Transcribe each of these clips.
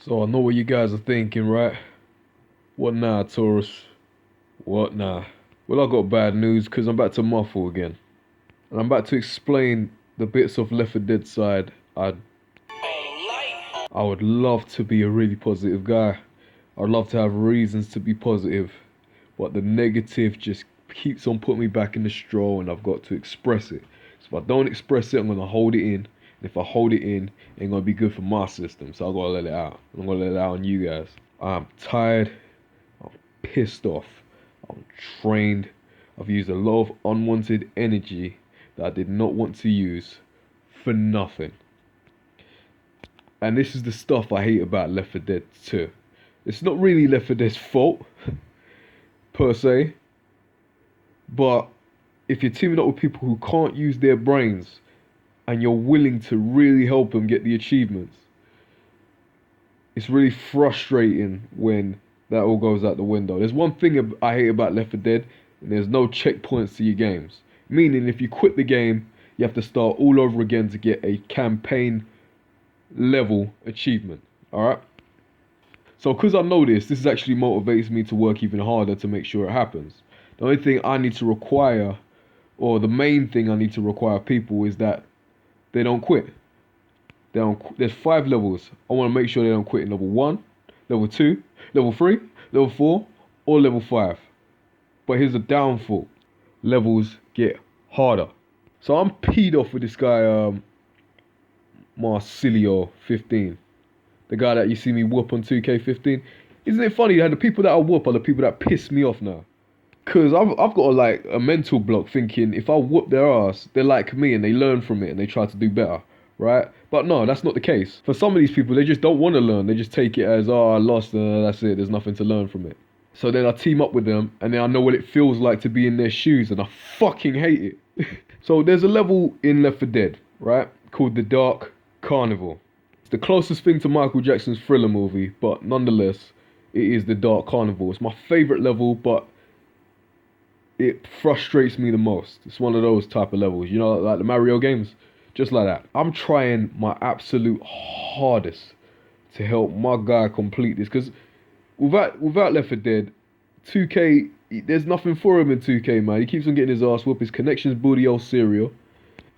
So I know what you guys are thinking, right? What now, Taurus? What now? Well, I got bad news because I'm about to muffle again. And I'm about to explain the bits of Left 4 Dead side I would love to be a really positive guy. I'd love to have reasons to be positive. But the negative just keeps on putting me back in the straw and I've got to express it. So if I don't express it, I'm going to hold it in. And if I hold it in, it ain't going to be good for my system. So I've got to let it out. I'm going to let it out on you guys. I'm tired. I'm pissed off. I'm drained. I've used a lot of unwanted energy that I did not want to use for nothing. And this is the stuff I hate about Left 4 Dead 2. It's not really Left 4 Dead's fault, per se. But if you're teaming up with people who can't use their brains and you're willing to really help them get the achievements, it's really frustrating when that all goes out the window. There's one thing I hate about Left 4 Dead, and there's no checkpoints to your games. Meaning if you quit the game, you have to start all over again to get a campaign level achievement. Alright? So because I know this actually motivates me to work even harder to make sure it happens. The only thing I need to require, or the main thing I need to require people, is that they don't quit. There's 5 levels. I want to make sure they don't quit in level 1, level 2, level 3, level 4, or level 5. But here's the downfall. Levels get harder. So I'm peed off with this guy, Marcelo 15. The guy that you see me whoop on 2K15. Isn't it funny that the people that I whoop are the people that piss me off now? Because I've got a mental block thinking if I whoop their ass, they're like me and they learn from it and they try to do better, right? But no, that's not the case. For some of these people, they just don't want to learn. They just take it as, oh, I lost, that's it. There's nothing to learn from it. So then I team up with them and then I know what it feels like to be in their shoes and I fucking hate it. So there's a level in Left 4 Dead, right? Called the Dark Carnival. It's the closest thing to Michael Jackson's Thriller movie, but nonetheless, it is the Dark Carnival. It's my favorite level, but it frustrates me the most. It's one of those type of levels, you know, like the Mario games, just like that. I'm trying my absolute hardest to help my guy complete this, because without Left 4 Dead, 2K, there's nothing for him in 2K, man. He keeps on getting his ass whooped. His connection's booty old cereal.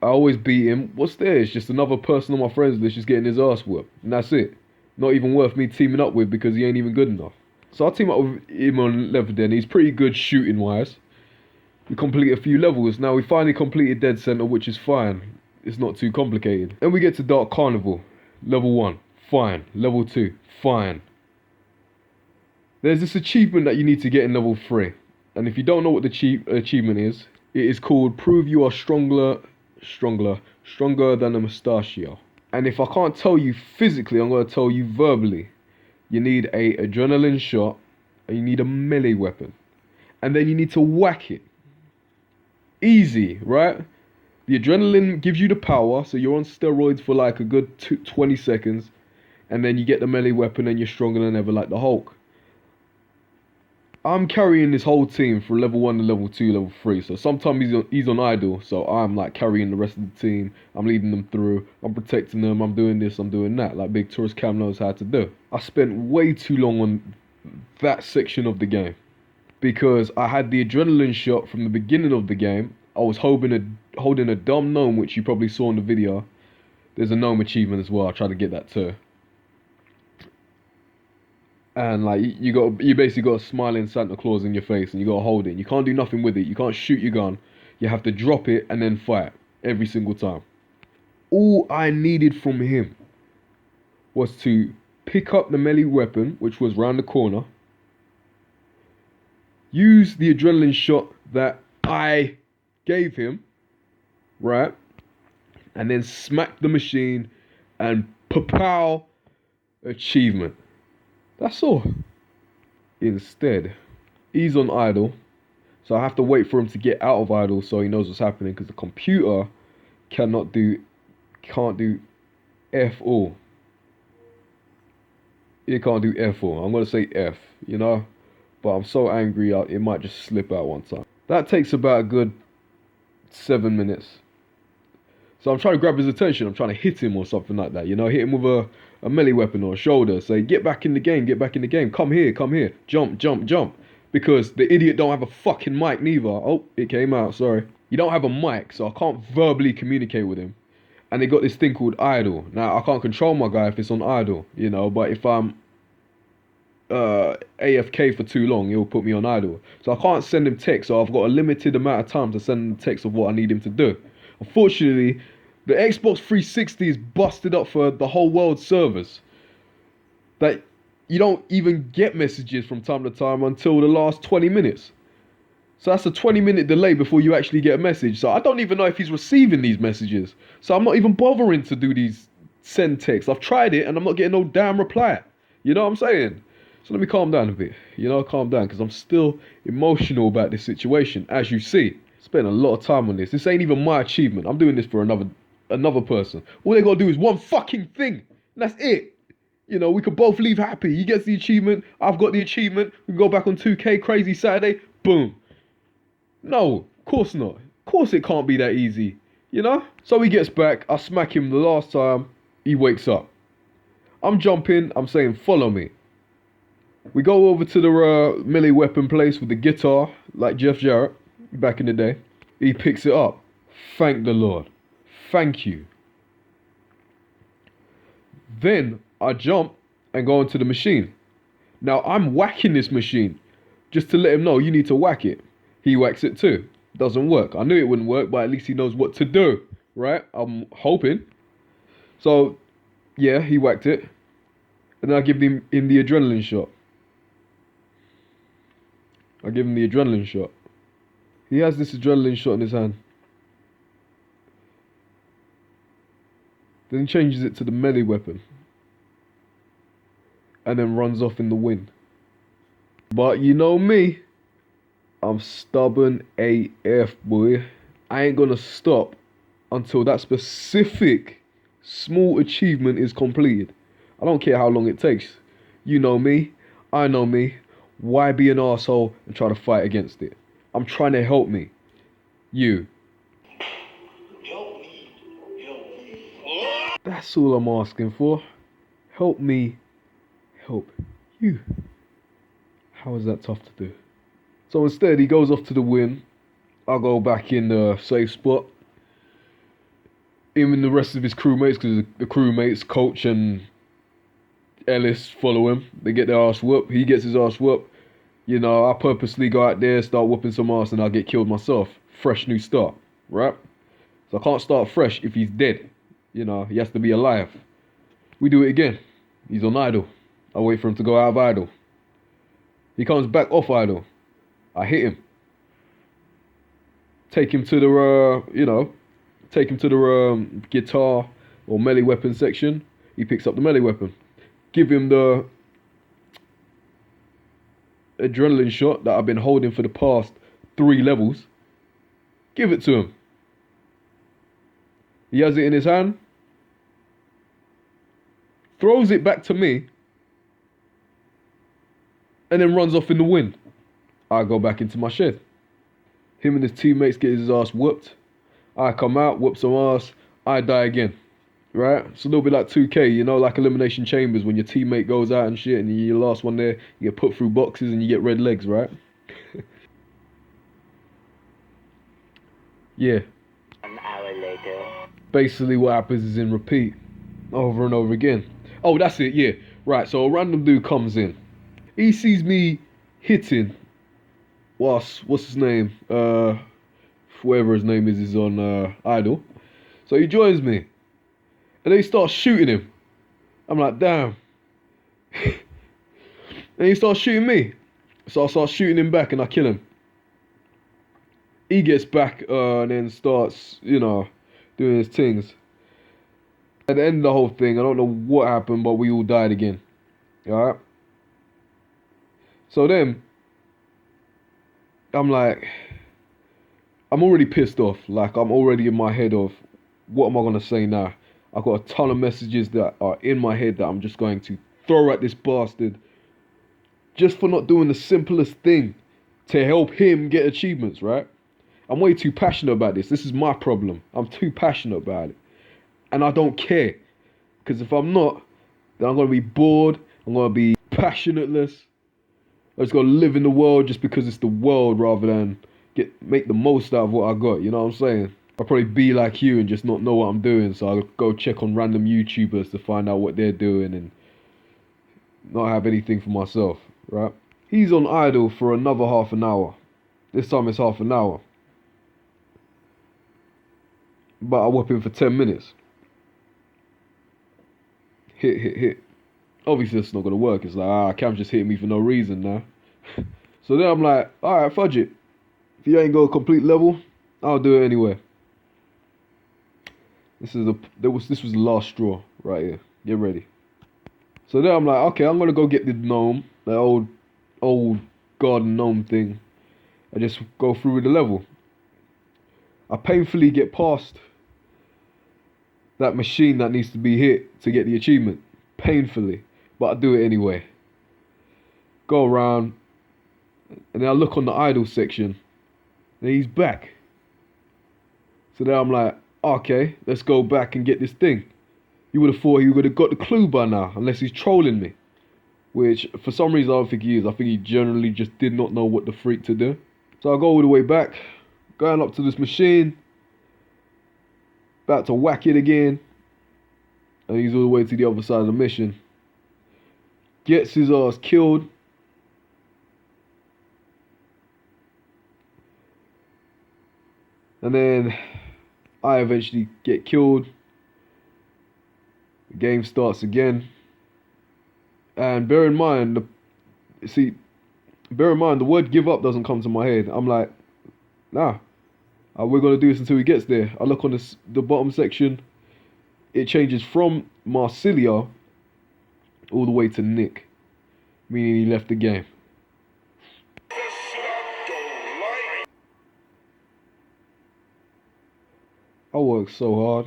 I always beat him. What's there? It's just another person on my friends list just getting his ass whooped, and that's it. Not even worth me teaming up with because he ain't even good enough. So I team up with him on Left 4 Dead. He's pretty good shooting wise. We completed a few levels. Now we finally completed Dead Center, which is fine. It's not too complicated. Then we get to Dark Carnival. Level 1, fine. Level 2, fine. There's this achievement that you need to get in level 3. And if you don't know what the achievement is, it is called Prove You Are Stronger Than a Mustachio. And if I can't tell you physically, I'm going to tell you verbally. You need a adrenaline shot and you need a melee weapon. And then you need to whack it. Easy, right? The adrenaline gives you the power, so you're on steroids for like a good 20 seconds, and then you get the melee weapon and you're stronger than ever like the Hulk. I'm carrying this whole team from level 1 to level 2, level 3, so sometimes he's on idle, so I'm like carrying the rest of the team, I'm leading them through, I'm protecting them, I'm doing this, I'm doing that, like Big Tourist Cam knows how to do. I spent way too long on that section of the game, because I had the adrenaline shot from the beginning of the game. I was holding a dumb gnome, which you probably saw in the video. There's a gnome achievement as well. I tried to get that too. And like you basically got a smiling Santa Claus in your face, and you got to hold it. You can't do nothing with it. You can't shoot your gun. You have to drop it and then fire every single time. All I needed from him was to pick up the melee weapon, which was round the corner. Use the adrenaline shot that I gave him, right? And then smack the machine and pow, achievement. That's all. Instead, he's on idle, so I have to wait for him to get out of idle so he knows what's happening, because the computer can't do F all. It can't do F all. I'm gonna say F, you know? But I'm so angry, it might just slip out one time. That takes about a good 7 minutes. So I'm trying to grab his attention. I'm trying to hit him or something like that. You know, hit him with a melee weapon or a shoulder. Say, get back in the game, get back in the game. Come here, come here. Jump, jump, jump. Because the idiot don't have a fucking mic neither. Oh, it came out, sorry. You don't have a mic, so I can't verbally communicate with him. And they got this thing called idle. Now, I can't control my guy if it's on idle, you know, but if I'm AFK for too long, he'll put me on idle. So I can't send him text, so I've got a limited amount of time to send him text of what I need him to do. Unfortunately, the Xbox 360 is busted up for the whole world servers. That you don't even get messages from time to time until the last 20 minutes. So that's a 20-minute delay before you actually get a message. So I don't even know if he's receiving these messages. So I'm not even bothering to do these send texts. I've tried it and I'm not getting no damn reply. You know what I'm saying? So let me calm down a bit. You know, calm down, because I'm still emotional about this situation, as you see. Spent a lot of time on this. This ain't even my achievement. I'm doing this for another person. All they gotta do is one fucking thing. And that's it. You know, we could both leave happy. He gets the achievement. I've got the achievement. We can go back on 2K Crazy Saturday. Boom. No, of course not. Of course it can't be that easy. You know? So he gets back. I smack him the last time. He wakes up. I'm jumping. I'm saying, follow me. We go over to the melee weapon place with the guitar, like Jeff Jarrett back in the day. He picks it up. Thank the Lord. Thank you. Then I jump and go into the machine. Now I'm whacking this machine just to let him know you need to whack it. He whacks it too. Doesn't work. I knew it wouldn't work, but at least he knows what to do, right? I'm hoping. So, yeah, he whacked it. And then I give him the adrenaline shot. I give him the adrenaline shot. He has this adrenaline shot in his hand. Then he changes it to the melee weapon. And then runs off in the wind. But you know me. I'm stubborn AF, boy. I ain't gonna stop until that specific small achievement is completed. I don't care how long it takes. You know me. I know me. Why be an arsehole and try to fight against it? I'm trying to help me. You. Help me. Help me. That's all I'm asking for. Help me. Help you. How is that tough to do? So instead, he goes off to the win. I'll go back in the safe spot. Him and the rest of his crewmates, because the crewmates, Coach and Ellis, follow him. They get their ass whooped. He gets his ass whooped. You know, I purposely go out there, start whooping some ass, and I'll get killed myself. Fresh new start, right? So I can't start fresh if he's dead. You know, he has to be alive. We do it again. He's on idle. I wait for him to go out of idle. He comes back off idle. I hit him. Take him to the, take him to the guitar or melee weapon section. He picks up the melee weapon. Give him the adrenaline shot that I've been holding for the past 3 levels. Give it to him. He has it in his hand. Throws it back to me. And then runs off in the wind. I go back into my shed. Him and his teammates get his ass whooped. I come out, whoop some ass. I die again. Right? It's a little bit like 2K, you know, like Elimination Chambers when your teammate goes out and shit and you're the last one there. You get put through boxes and you get red legs, right? Yeah. An hour later. Basically what happens is in repeat. Over and over again. Oh, that's it, yeah. Right, so a random dude comes in. He sees me hitting. What's his name? Whoever his name is on Idol. So he joins me. And then he starts shooting him. I'm like, damn. And he starts shooting me. So I start shooting him back and I kill him. He gets back and then starts, doing his things. At the end of the whole thing, I don't know what happened, but we all died again. Alright? So then, I'm like, I'm already pissed off. Like, I'm already in my head of, what am I going to say now? I've got a ton of messages that are in my head that I'm just going to throw at this bastard. Just for not doing the simplest thing to help him get achievements, right? I'm way too passionate about this. This is my problem. I'm too passionate about it. And I don't care. Because if I'm not, then I'm going to be bored. I'm going to be passionateless. I just got to live in the world just because it's the world rather than make the most out of what I got. You know what I'm saying? I'll probably be like you and just not know what I'm doing. So I'll go check on random YouTubers to find out what they're doing and not have anything for myself, right? He's on idle for another half an hour. This time it's half an hour. But I whoop him for 10 minutes. Hit. Obviously it's not going to work. It's like, Cam's just hitting me for no reason now. So then I'm like, alright, fudge it. If you ain't got a complete level, I'll do it anyway. This was the last straw right here. Get ready. So then I'm like, okay, I'm gonna go get the gnome, the old garden gnome thing, and just go through with the level. I painfully get past that machine that needs to be hit to get the achievement. Painfully. But I do it anyway. Go around, and then I look on the idle section, and he's back. So then I'm like, okay, let's go back and get this thing. You would have thought he would have got the clue by now, unless he's trolling me. Which, for some reason, I don't think he is. I think he generally just did not know what the freak to do. So I go all the way back, going up to this machine, about to whack it again, and he's all the way to the other side of the mission. Gets his ass killed. And then I eventually get killed. The game starts again. And bear in mind, the word give up doesn't come to my head. I'm like, nah, we're going to do this until he gets there. I look on the bottom section. It changes from Marcelo all the way to Nick, meaning he left the game. I worked so hard.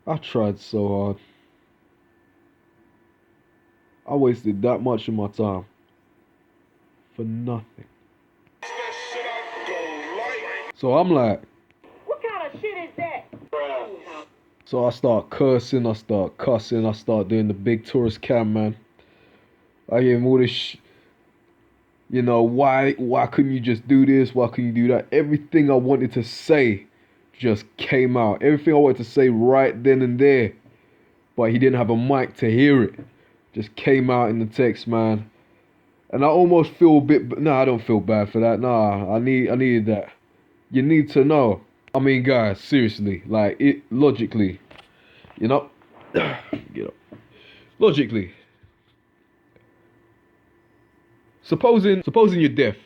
I tried so hard. I wasted that much of my time for nothing. So I'm like, what kind of shit is that? so I start cursing, I start cussing, I start doing the big tourist cam, man. I hear him all this you know, why couldn't you just do this? Why couldn't you do that? Everything I wanted to say just came out. Everything I wanted to say right then and there. But he didn't have a mic to hear it. Just came out in the text, man. And I almost feel a bit... No, I don't feel bad for that. Nah, I needed that. You need to know. I mean, guys, seriously. Like, logically. You know? Get up. Logically. Supposing you're deaf.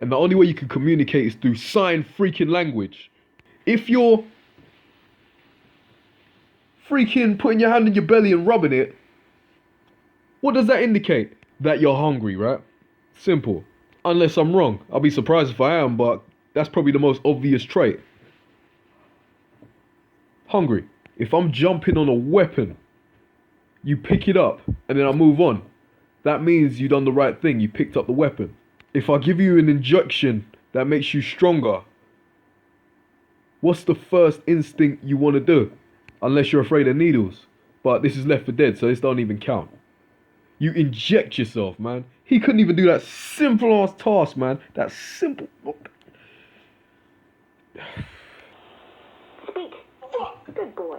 And the only way you can communicate is through sign freaking language. If you're freaking putting your hand in your belly and rubbing it, what does that indicate? That you're hungry, right? Simple. Unless I'm wrong. I'll be surprised if I am, but that's probably the most obvious trait. Hungry. If I'm jumping on a weapon, you pick it up and then I move on. That means you done the right thing. You picked up the weapon. If I give you an injection that makes you stronger, what's the first instinct you want to do? Unless you're afraid of needles. But this is Left 4 Dead, so this don't even count. You inject yourself, man. He couldn't even do that simple ass task, man. That simple... Speak. Good boy.